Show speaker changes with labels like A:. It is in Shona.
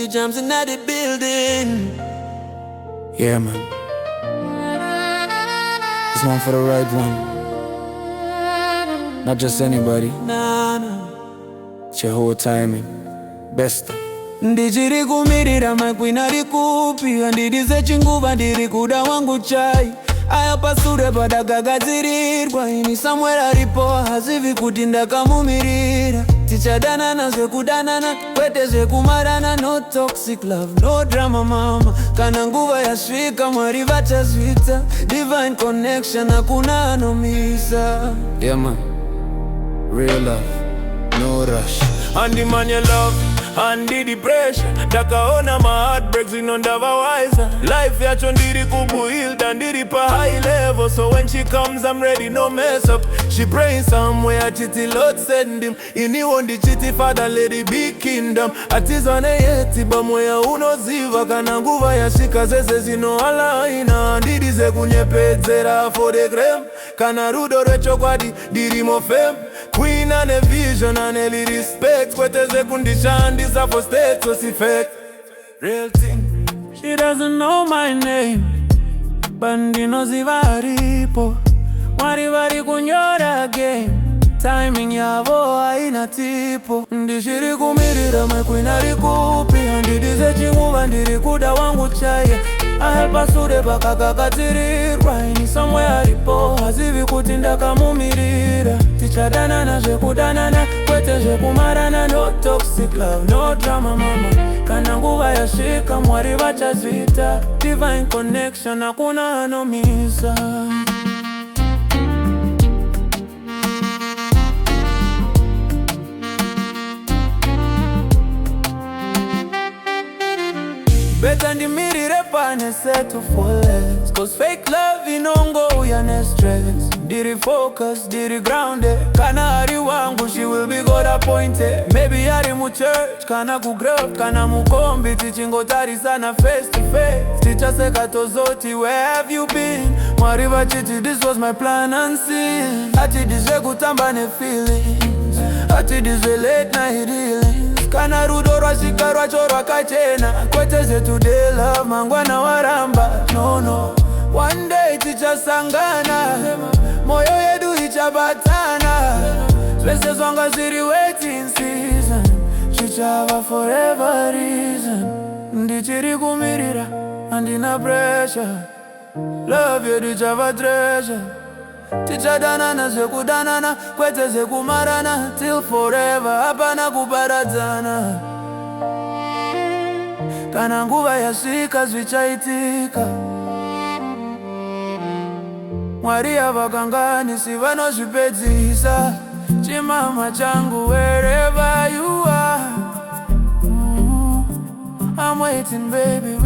A: Louis Jams in the building.
B: Yeah, man. This one for the right one. Not just anybody.
A: Nah.
B: It's your whole timing. Best.
A: Ndichiri kumirira makwina rikupia ndidize chinguva ndiri kuda wangu chai aya pasure padakagadzirirwa ini Samuel aripo hazivi kuti ndakamumirira tichadanana zvekudanana kwete zvekumarana no toxic love no drama mama kana nguva yasvika Mwari vachazvita divine connection hakuna anomisa.
B: Yeah, man. Real love, no rush.
C: Andi man your love, andi depression. Dakaona my heartbreaks inondavawiser. Life yacho ndiri kubuilda ndiri pa high level. So when she comes I'm ready, no mess up. She praying somewhere chiti Lord send him. Iniwo ndichiti Father let it be kingdom. Atizane yeti bamoya unoziva. Kana nguva yashika zeze zino alaina. Ndidize kunyepedzera for the gram. Kana rudo rechokwadi ndiri mofem. Queen and a vision and a respect. Kweteze kundishandisa for state so si fake. Real thing.
A: She doesn't know my name but ndinoziva aripo. Mwari vari kunyora game timing yavo haina tipo. Ndichiri kumirira makwina arikupia ndidize chinguva ndiri kuda wangu chai aya pasure pakakagadzirirwa ini Samuel aripo hazivi kuti ndakamumirira tichadanana zvekudanana kwete zvekumarana no toxic love no drama mama kana nguva yasvika Mwari vachazvita divine connection hakuna anomisa. Better ndimirire pane settle for less. Cause fake love inongo uyane stress. Diri focus, diri grounded. Kana ari wangu she will be God appointed. Maybe ari mu church, kana ku grow, kana mukombi tichingo sana face to face. Tichaseka tozoti, where have you been? Mwari vachiti this was my plan unseen. Ati dizwe kutamba ne feelings. Ati dizwe late night healing. Kana rudo rwasvika rwacho rwakachena kwete today love mangwana waramba no one day tichasangana moyo yedu ichabatana zvese zvanga zviri waiting season zvichava forever reason. Ndichiri kumirira handina pressure love yedu ichava treasure tichadanana zvekudanana kwete zvekumarana till forever hapana kuparadzana. Kana nguva yasvika zvichaitika Mwari havakanganisi vanozvipedzisa chimama changu wherever you are. I'm waiting baby.